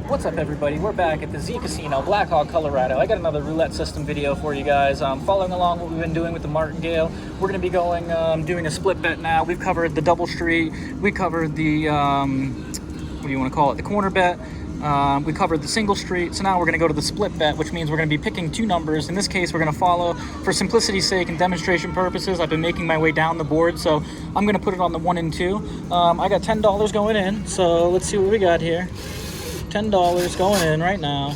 What's up, everybody? We're back at the Z Casino, Blackhawk, Colorado. I got another roulette system video for you guys. Following along what we've been doing with the Martingale, we're going to be going doing a split bet now. We've covered the double street. We covered the what do you want to call it? The corner bet. We covered the single street. So now we're going to go to the split bet, which means we're going to be picking two numbers. In this case, we're going to follow, for simplicity's sake and demonstration purposes, I've been making my way down the board, so I'm going to put it on the 1 and 2. I got $10 going in, so let's see what we got here. $10 going in right now,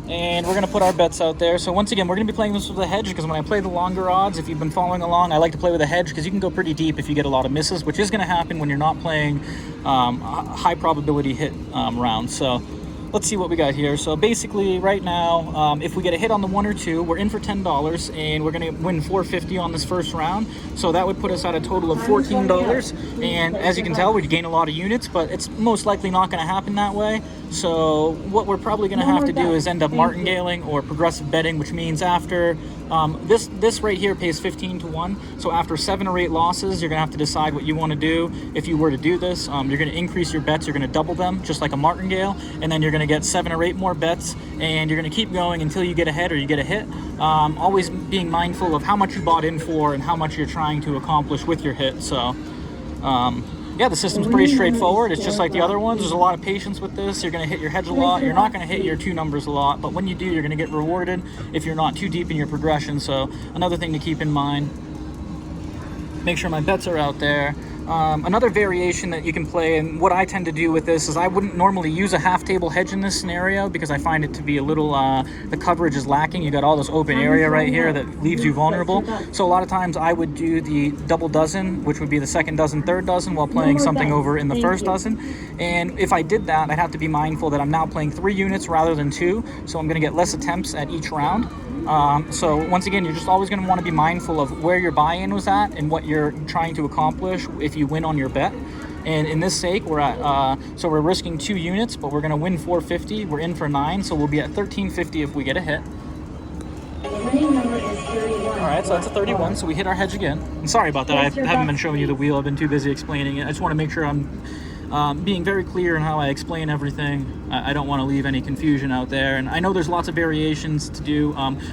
and we're going to put our bets out there. So once again, we're going to be playing this with a hedge, because when I play the longer odds, if you've been following along, I like to play with a hedge because you can go pretty deep if you get a lot of misses, which is going to happen when you're not playing high probability hit rounds. So let's see what we got here. So basically right now, if we get a hit on the 1 or 2, we're in for $10, and we're going to win $4.50 on this first round. So that would put us at a total of $14. And as you can tell, we gain a lot of units, but it's most likely not going to happen that way. So what we're probably going to have to do is end up martingaling or progressive betting, which means after this right here pays 15 to 1. So after 7 or 8 losses, you're going to have to decide what you want to do. If you were to do this, you're going to increase your bets. You're going to double them, just like a martingale, and then you're going to get 7 or 8 more bets, and you're going to keep going until you get a head or you get a hit. Always being mindful of how much you bought in for and how much you're trying to accomplish with your hit. So yeah, the system's pretty straightforward. It's just like the other ones. There's a lot of patience with this. You're going to hit your hedge a lot. You're not going to hit your 2 numbers a lot, but when you do, you're going to get rewarded if you're not too deep in your progression. So another thing to keep in mind, make sure my bets are out there. Another variation that you can play, and what I tend to do with this, is I wouldn't normally use a half table hedge in this scenario because I find it to be a little, the coverage is lacking. You got all this open area right here that leaves you vulnerable. So a lot of times I would do the double dozen, which would be the second dozen, third dozen, while playing something over in the first dozen. And if I did that, I'd have to be mindful that I'm now playing 3 units rather than 2, so I'm going to get less attempts at each round. So once again, you're just always going to want to be mindful of where your buy-in was at and what you're trying to accomplish if you win on your bet. And in this sake, we're at so we're risking 2 units, but we're going to win $4.50. We're in for 9, so we'll be at $13.50 if we get a hit. All right, so that's a 31, so we hit our hedge again. And sorry about that, I haven't been showing you the wheel. I've been too busy explaining it. I just want to make sure I'm being very clear in how I explain everything. I don't want to leave any confusion out there, and I know there's lots of variations to do.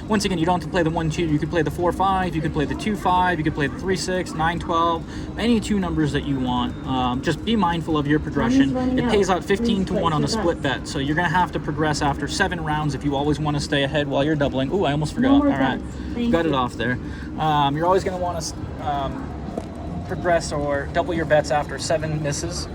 Once again, you don't have to play the 1-2. You could play the 4-5, you could play the 2-5, you could play the 3-6, 9-12, any 2 numbers that you want. Just be mindful of your progression. It pays out 15 to 1 on a split bet, so you're going to have to progress after 7 rounds if you always want to stay ahead while you're doubling. Ooh, I almost forgot. All right, got it off there. You're always going to want to progress or double your bets after 7 misses,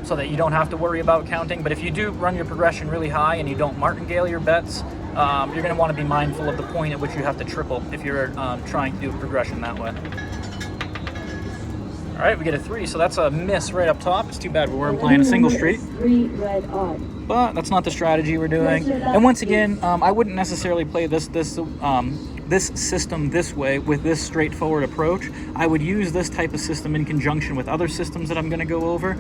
so that you don't have to worry about counting. But if you do run your progression really high and you don't martingale your bets, you're going to want to be mindful of the point at which you have to triple if you're trying to do a progression that way. All right, we get a 3, so that's a miss right up top. It's too bad we weren't playing a single street, but that's not the strategy we're doing. And once again, I wouldn't necessarily play this system this way with this straightforward approach. I would use this type of system in conjunction with other systems that I'm going to go over.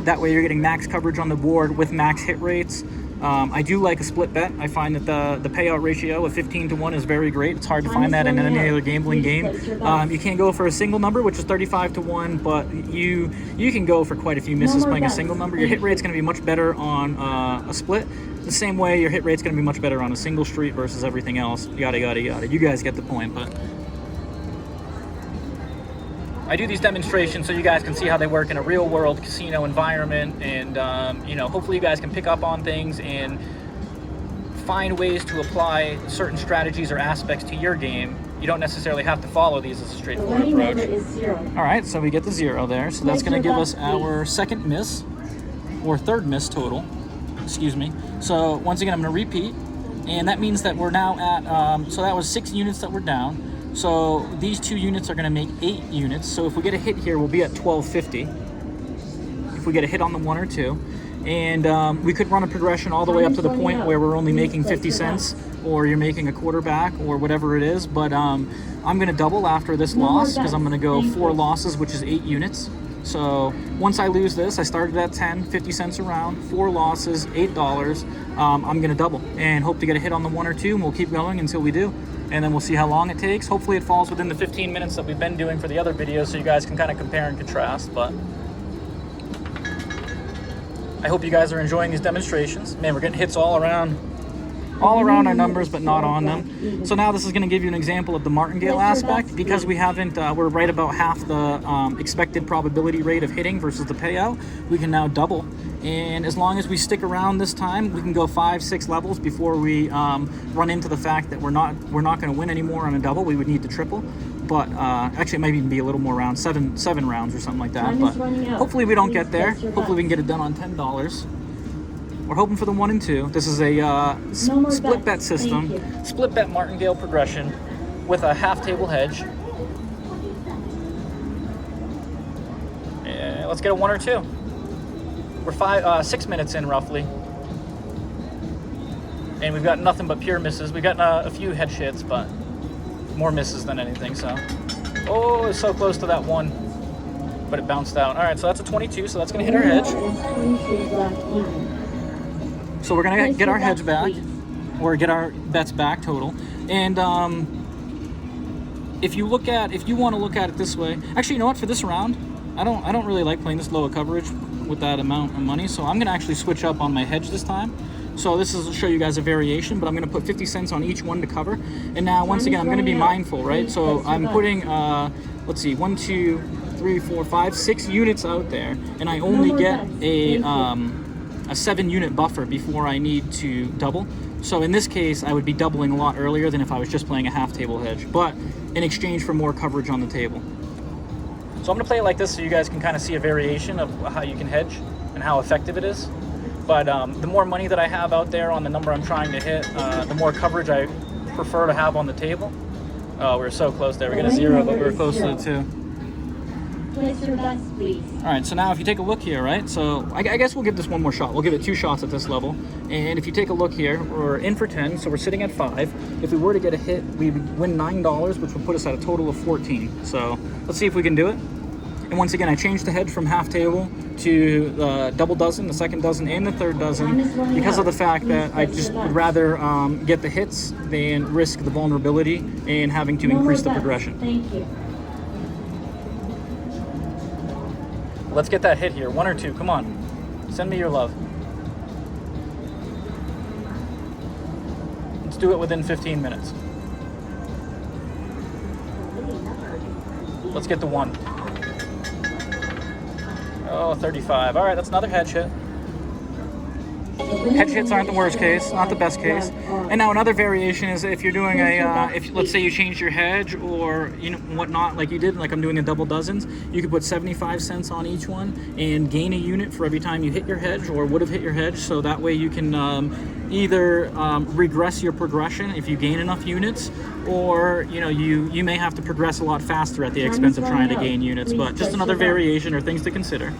That way you're getting max coverage on the board with max hit rates. I do like a split bet. I find that the payout ratio of 15 to 1 is very great. It's hard to find that in any other gambling game. You can't go for a single number, which is 35 to 1, but you can go for quite a few misses playing a single number. Your hit rate's going to be much better on a split. The same way your hit rate's going to be much better on a single street versus everything else. Yada, yada, yada. You guys get the point, but I do these demonstrations so you guys can see how they work in a real-world casino environment, and hopefully you guys can pick up on things and find ways to apply certain strategies or aspects to your game. You don't necessarily have to follow these as a straightforward approach. All right, so we get the 0 there, so that's going to give us our second miss, or third miss total. Excuse me. So once again, I'm going to repeat, and that means that we're now at, so that was 6 units that we're down. So these 2 units are going to make 8 units. So if we get a hit here, we'll be at $12.50. If we get a hit on the 1 or 2. And we could run a progression all the way up to the point where we're only making 50 cents, or you're making a quarterback, or whatever it is. But I'm going to double after this loss, because I'm going to go 4 losses, which is 8 units. So once I lose this, I started at 10, 50 cents a round, 4 losses, $8. I'm going to double and hope to get a hit on the 1 or 2, and we'll keep going until we do. And then we'll see how long it takes. Hopefully it falls within the 15 minutes that we've been doing for the other videos, so you guys can kind of compare and contrast. But I hope you guys are enjoying these demonstrations. Man, we're getting hits all around our numbers, but not on them. So now this is going to give you an example of the Martingale aspect. Because we haven't, we're right about half the expected probability rate of hitting versus the payout. We can now double, and as long as we stick around this time, we can go 5-6 levels before we run into the fact that we're not going to win anymore on a double. We would need to triple. But actually, it might even be a little more rounds, seven rounds or something like that. But hopefully we don't get there. Hopefully we can get it done on $10. We're hoping for the 1 and 2. This is a split bet system, split bet Martingale progression with a half table hedge. Yeah, let's get a 1 or 2. We're 6 minutes in roughly, and we've got nothing but pure misses. We've got a few hedge hits, but more misses than anything. So, oh, it's so close to that 1, but it bounced out. All right, so that's a 22. So that's gonna hit our hedge. So we're gonna get our hedge back, or get our bets back total. And if you want to look at it this way, actually, you know what? For this round, I don't really like playing this low of coverage with that amount of money. So I'm gonna actually switch up on my hedge this time. So this is to show you guys a variation, but I'm gonna put 50 cents on each one to cover. And now once again, I'm gonna be mindful, right? So I'm putting let's see, 1, 2, 3, 4, 5, 6 units out there, and I only get a 7-unit buffer before I need to double. So in this case, I would be doubling a lot earlier than if I was just playing a half table hedge, but in exchange for more coverage on the table. So I'm gonna play it like this so you guys can kind of see a variation of how you can hedge and how effective it is. But the more money that I have out there on the number I'm trying to hit, the more coverage I prefer to have on the table. Oh, we're so close there. We got a 0, but we're close to the 2. Place your bets, please. All right, so now if you take a look here, right? So I guess we'll give this one more shot. We'll give it 2 shots at this level. And if you take a look here, we're in for 10, so we're sitting at 5. If we were to get a hit, we would win $9, which would put us at a total of 14. So let's see if we can do it. And once again, I changed the hedge from half table to the double dozen, the second dozen, and the third dozen because of the fact that I just would rather get the hits than risk the vulnerability and having to increase the progression. Thank you. Let's get that hit here. 1 or 2. Come on. Send me your love. Let's do it within 15 minutes. Let's get the 1. Oh, 35. All right, that's another hedge hit. Hedge hits aren't the worst case, not the best case. And now another variation is if you're doing if let's say you changed your hedge or whatnot, like you did, like I'm doing a double dozens, you could put 75 cents on each one and gain a unit for every time you hit your hedge or would have hit your hedge. So that way you can either regress your progression if you gain enough units, or you may have to progress a lot faster at the expense of trying to gain units. But just another variation or things to consider.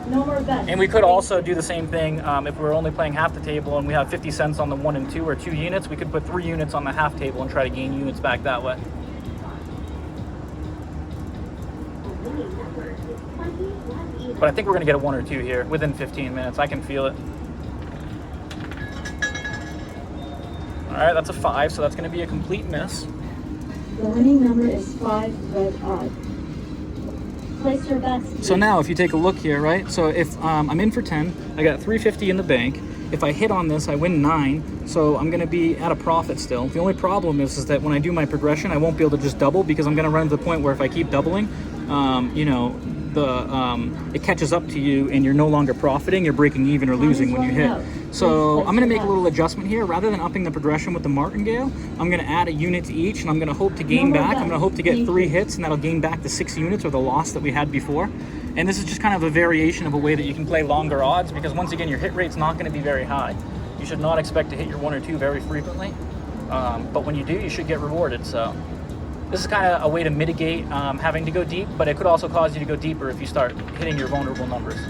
No more bets. And we could also do the same thing if we're only playing half the table and we have 50 cents on the 1 and 2 or 2 units. We could put 3 units on the half table and try to gain units back that way. But I think we're going to get a 1 or 2 here within 15 minutes. I can feel it. All right, that's a 5, so that's going to be a complete miss. The winning number is 5 red odd. Place your bets, please. So now if you take a look here, right? So if I'm in for 10, I got $3.50 in the bank. If I hit on this, I win 9, so I'm going to be at a profit still. The only problem is that when I do my progression, I won't be able to just double because I'm going to run to the point where if I keep doubling, it catches up to you and you're no longer profiting, you're breaking even or losing when you hit. So I'm going to make a little adjustment here. Rather than upping the progression with the Martingale, I'm going to add a unit to each, and I'm going to hope to gain back. I'm going to hope to get 3 hits, and that'll gain back the 6 units or the loss that we had before. And this is just kind of a variation of a way that you can play longer odds, because once again, your hit rate's not going to be very high. You should not expect to hit your 1 or 2 very frequently, but when you do, you should get rewarded. So this is kind of a way to mitigate having to go deep, but it could also cause you to go deeper if you start hitting your vulnerable numbers.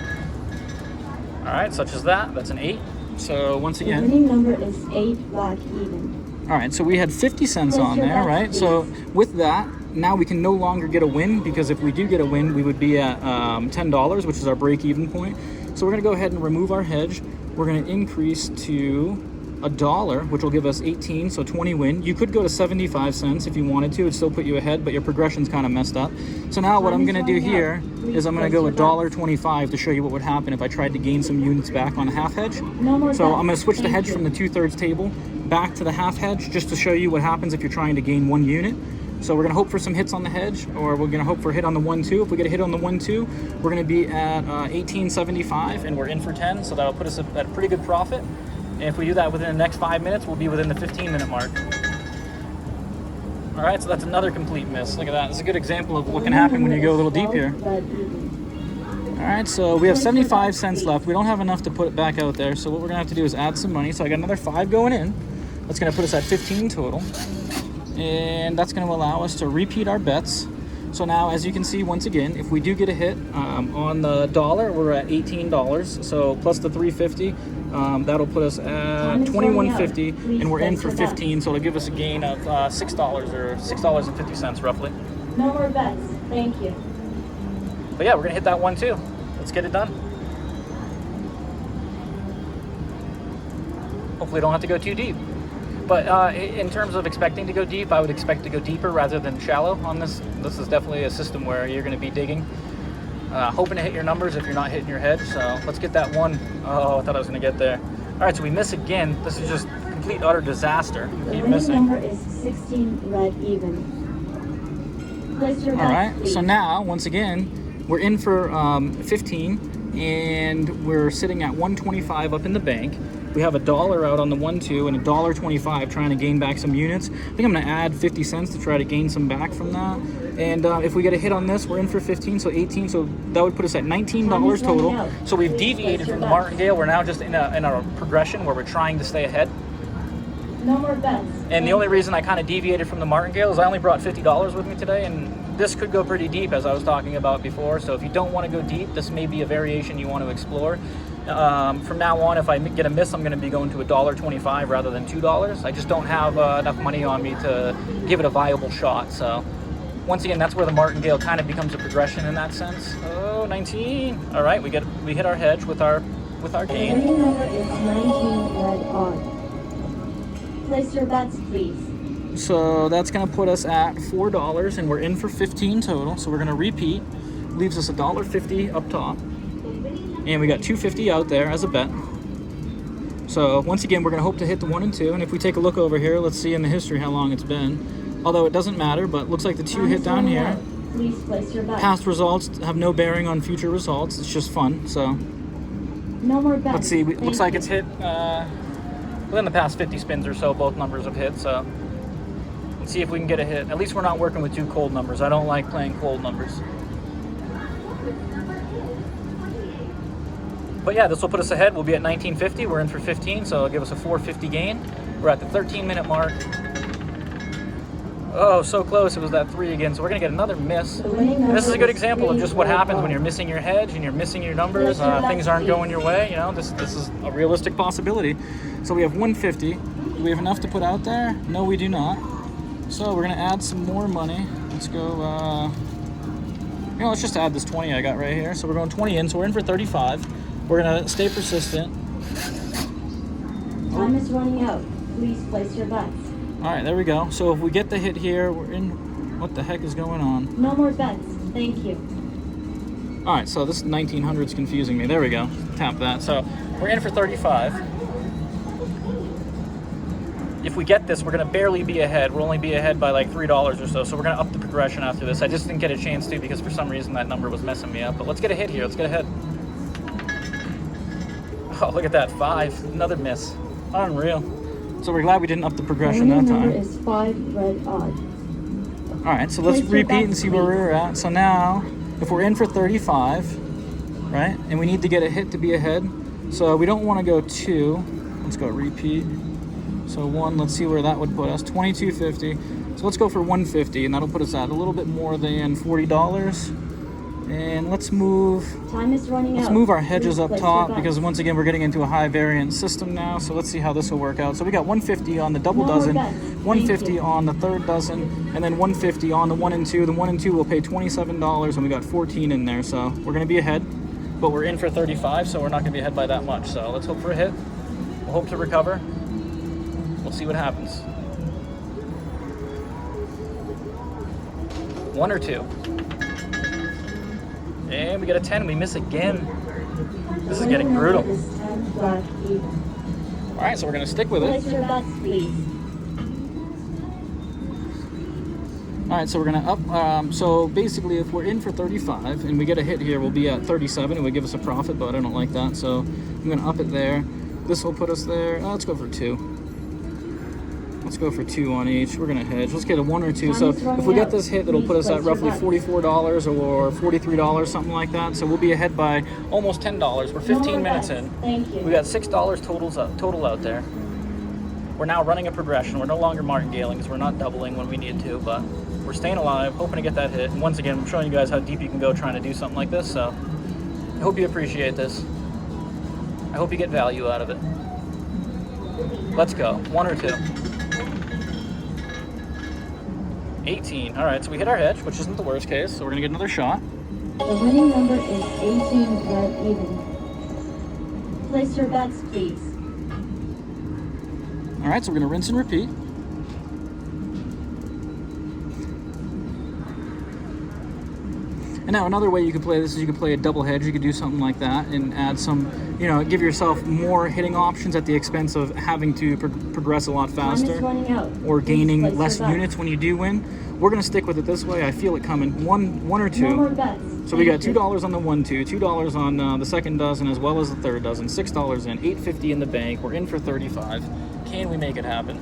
All right, such as that. That's an 8. So once again, the winning number is 8 black even. All right, so we had 50 cents on there, right? So with that, now we can no longer get a win, because if we do get a win, we would be at $10, which is our break-even point. So we're going to go ahead and remove our hedge. We're going to increase to $1, which will give us 18, so 20 win. You could go to 75 cents if you wanted to. It'd still put you ahead, but your progression's kind of messed up. So now what I'm going to do here is I'm going to go $1.25 to show you what would happen if I tried to gain some units back on a half hedge. So I'm going to switch the hedge from the 2/3 table back to the half hedge just to show you what happens if you're trying to gain 1 unit. So we're going to hope for some hits on the hedge, or we're going to hope for a hit on the 1-2. If we get a hit on the 1-2, we're going to be at 18.75, and we're in for 10, so that'll put us at a pretty good profit. And if we do that within the next 5 minutes, we'll be within the 15-minute mark. All right, so that's another complete miss. Look at that. It's a good example of what can happen when you go a little deep here. All right, so we have 75 cents left. We don't have enough to put it back out there, so what we're going to have to do is add some money. So I got another 5 going in. That's going to put us at 15 total. And that's going to allow us to repeat our bets. So now, as you can see, once again, if we do get a hit on the dollar, we're at $18. So plus the $3.50, that'll put us at $21.50, and we're in for 15. So it'll give us a gain of $6 or $6.50 roughly. No more bets. Thank you. But yeah, we're gonna hit that one too. Let's get it done. Hopefully, don't have to go too deep. But in terms of expecting to go deep, I would expect to go deeper rather than shallow on this. This is definitely a system where you're going to be digging, hoping to hit your numbers if you're not hitting your hedge. So let's get that one. Oh, I thought I was going to get there. All right, so we miss again. This is just complete, utter disaster. The Keep winning missing. number is 16 red even. Place your All bets, right, please. so now, once again, we're in for 15, and we're sitting at 125 up in the bank. We have $1 out on the 1-2 and $1.25 trying to gain back some units. I think I'm going to add 50 cents to try to gain some back from that. And if we get a hit on this, we're in for 15, so 18. So that would put us at $19 total. So we've deviated from the Martingale. We're now just in a progression where we're trying to stay ahead. No more bets. And the only reason I kind of deviated from the Martingale is I only brought $50 with me today, and this could go pretty deep, as I was talking about before. So if you don't want to go deep, this may be a variation you want to explore. From now on, if I get a miss, I'm going to be going to $1.25 rather than $2. I just don't have enough money on me to give it a viable shot. So once again, that's where the Martingale kind of becomes a progression in that sense. Oh, 19. All right, we hit our hedge with our The gain. winning number is 19 red odd. Place your bets, please. So that's going to put us at $4, and we're in for 15 total. So we're going to repeat. Leaves us $1.50 up top. And we got $2.50 out there as a bet. So once again, we're going to hope to hit the 1 and 2. And if we take a look over here, let's see in the history how long it's been. Although it doesn't matter, but looks like the 2 hit down here. Please place your bets. Past results have no bearing on future results. It's just fun. So No more bets. let's see. Looks Thank like you. it's hit within the past 50 spins or so. Both numbers have hit. So let's see if we can get a hit. At least we're not working with 2 cold numbers. I don't like playing cold numbers. But yeah, this will put us ahead. We'll be at 19.50. We're in for 15, so it'll give us a 4.50 gain. We're at the 13-minute mark. Oh, so close. It was that 3 again. So we're going to get another miss. The winning And this is a number good example of just what happens when you're missing your hedge and you're missing your numbers. Things aren't going your way. You know, this is a realistic possibility. So we have 150. Do we have enough to put out there? No, we do not. So we're going to add some more money. Let's go, let's just add this 20 I got right here. So we're going 20 in, so we're in for 35. We're going to stay persistent. Time is running out. Please place your bets. All right, there we go. So if we get the hit here, we're in. What the heck is going on? No more bets. Thank you. All right, so this 1900 is confusing me. There we go. Tap that. So we're in for 35. If we get this, we're going to barely be ahead. We'll only be ahead by like $3 or so. So we're going to up the progression after this. I just didn't get a chance to because for some reason that number was messing me up. But let's get a hit here. Let's get ahead. Oh, look at that. 5. Another miss. Unreal. So we're glad we didn't up the progression The that winning number time. is 5 red odd. All right, so let's Place your repeat and bets, see where please. we're at. So now, if we're in for 35, right, and we need to get a hit to be ahead, so we don't want to go 2. Let's go repeat. So 1, let's see where that would put us. 22.50. So let's go for 150, and that'll put us at a little bit more than $40. And let's move Time is running out. our hedges Please up place top your because bets. once again we're getting into a high variance system now. So let's see how this will work out. So we got 150 on the double No more dozen, bets. Thank 150 you. on the third dozen, and then 150 on the 1 and 2. The 1 and 2 will pay $27, and we got 14 in there. So we're going to be ahead, but we're in for 35, so we're not going to be ahead by that much. So let's hope for a hit. We'll hope to recover. We'll see what happens. 1 or 2. And we get a 10. We miss again. This is getting brutal. All right, so we're going to stick with it. Place your bets, please. All right, so we're going to up. So basically, if we're in for 35 and we get a hit here, we'll be at 37. It would give us a profit, but I don't like that. So I'm going to up it there. This will put us there. Let's go for 2. Let's go for 2 on each. We're gonna hedge. Let's get a 1 or 2. So if we get this hit, it'll put us at roughly $44 or $43, something like that. So we'll be ahead by almost $10. We're 15 minutes in. Thank you. We got $6 total out there. We're now running a progression. We're no longer martingaling because we're not doubling when we need to, but we're staying alive, hoping to get that hit. And once again, I'm showing you guys how deep you can go trying to do something like this. So I hope you appreciate this. I hope you get value out of it. Let's go. 1 or 2. 18. All right, so we hit our hedge, which isn't the worst case, so we're gonna get another shot. The winning number is 18 red even. Place your bets, please. All right, so we're gonna rinse and repeat. And now another way you could play this is you could play a double hedge. You could do something like that and add some, give yourself more hitting options at the expense of having to progress a lot faster Time is running out. or gaining Please place less your bets. units when you do win. We're gonna stick with it this way. I feel it coming. One or 2. No more bets. So we got Thank you. $2 on the 1, 2, $2 on the second dozen as well as the third dozen, $6 in, $8.50 in the bank. We're in for 35. Can we make it happen?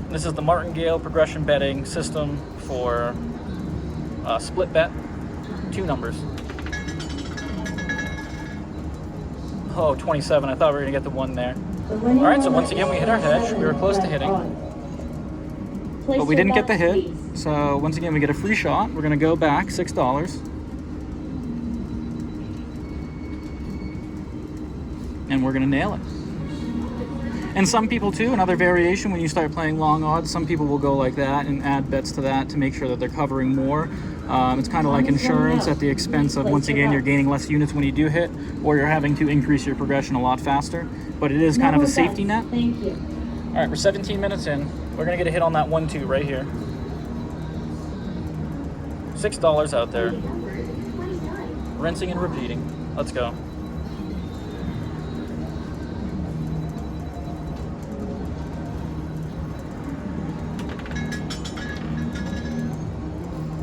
This is the Martingale progression betting system for split bet, 2 numbers. Oh, 27. I thought we were gonna get the 1 there. The winning All right, so number once again, we hit our is hedge. 7 We were close to red hitting. odd. Place But we your didn't get the bets, hit. please. So once again, we get a free shot. We're gonna go back $6. And we're gonna nail it. And some people too, another variation when you start playing long odds, some people will go like that and add bets to that to make sure that they're covering more. It's kind of like insurance at the expense of, once again, you're gaining less units when you do hit, or you're having to increase your progression a lot faster. But it is No kind of a more safety net. bets. Thank you. All right, we're 17 minutes in. We're gonna get a hit on that 1, 2 right here. $6 out there. Rinsing and repeating. Let's go.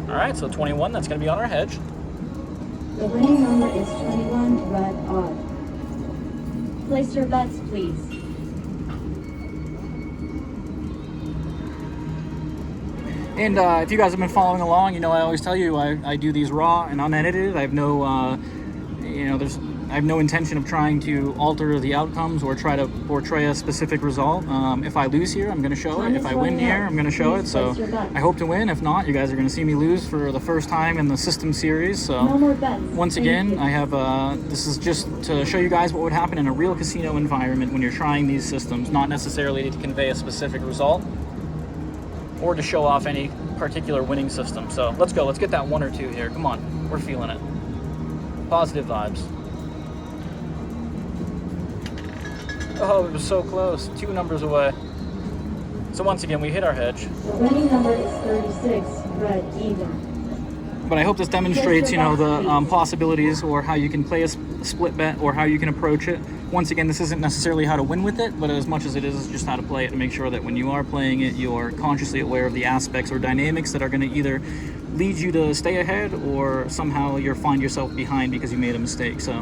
All right, so 21, that's gonna be on our hedge. The winning number is 21 red odd. Place your bets, please. And if you guys have been following along, I always tell you I do these raw and unedited. I have no, I have no intention of trying to alter the outcomes or try to portray a specific result. If I lose here, I'm going to show it. If I win here, I'm going to show it. So I hope to win. If not, you guys are going to see me lose for the first time in the system series. So No more bets. once Thank again, you. I have this is just to show you guys what would happen in a real casino environment when you're trying these systems, not necessarily to convey a specific result or to show off any particular winning system. So let's go. Let's get that 1 or 2 here. Come on. We're feeling it. Positive vibes. Oh, it was so close. 2 numbers away. So once again, we hit our hedge. The winning number is 36 red even. But I hope this demonstrates, the possibilities or how you can play a split bet or how you can approach it. Once again, this isn't necessarily how to win with it, but as much as it is just how to play it and make sure that when you are playing it, you're consciously aware of the aspects or dynamics that are going to either lead you to stay ahead or somehow you'll find yourself behind because you made a mistake. So,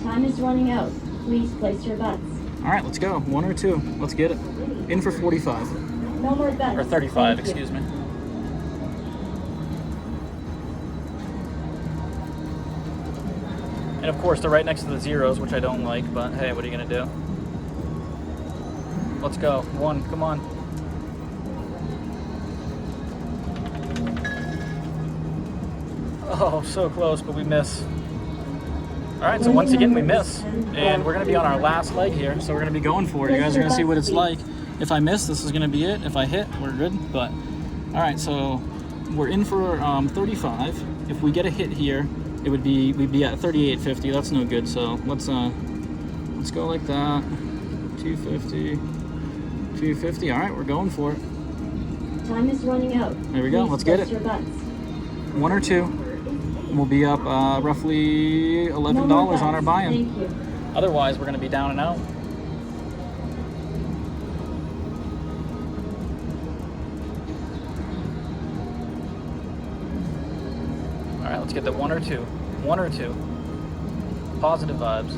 Time is running out. Please place your bets. all right, let's go. 1 or 2. Let's get it. In for 45. No more bets. Or 35, Thank you. excuse me. And of course, they're right next to the zeros, which I don't like, but hey, what are you going to do? Let's go. 1, come on. Oh, so close, but we miss. All right, so once again, we miss. And we're going to be on our last leg here, so we're going to be going for it. You guys are going to see what it's like. If I miss, this is going to be it. If I hit, we're good. But, all right, so we're in for 35. If we get a hit here, we'd be at 38.50. That's no good. So let's go like that. 250. 250. All right, we're going for it. Time is running out. There we go. Please Let's get place it. your bets. 1 or 2. We'll be up roughly $11 No more on our bets. buy-in. Thank you. Otherwise, we're going to be down and out. All right, let's get the 1 or 2. 1 or 2. Positive vibes.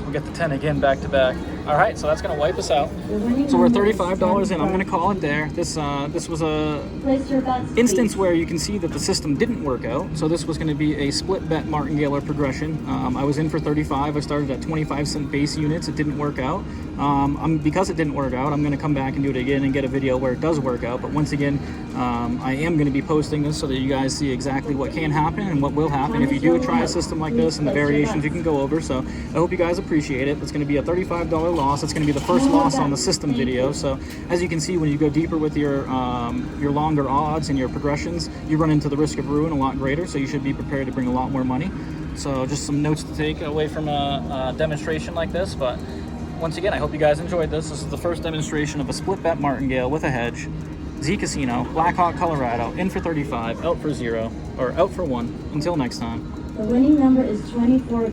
We got the 10 again back to back. All right, so that's going to wipe us out. The winning So we're number is $35 in. I'm going to 10. call it there. This was a Place your bets, instance please. where you can see that the system didn't work out. So this was going to be a split bet Martingale progression. I was in for 35. I started at 25-cent base units. It didn't work out. Because it didn't work out, I'm going to come back and do it again and get a video where it does work out. But once again, I am going to be posting this so that you guys see exactly what can happen and what will happen if you do try a system like this and the variations you can go over. So I hope you guys appreciate it. It's going to be a $35 loss. It's going to be the first loss on the system video. So as you can see, when you go deeper with your longer odds and your progressions, you run into the risk of ruin a lot greater. So you should be prepared to bring a lot more money. So just some notes to take away from a demonstration like this. But once again, I hope you guys enjoyed this. This is the first demonstration of a split bet Martingale with a hedge. Z Casino, Blackhawk, Colorado, in for 35, out for 0, or out for 1. Until next time. The winning number is 24.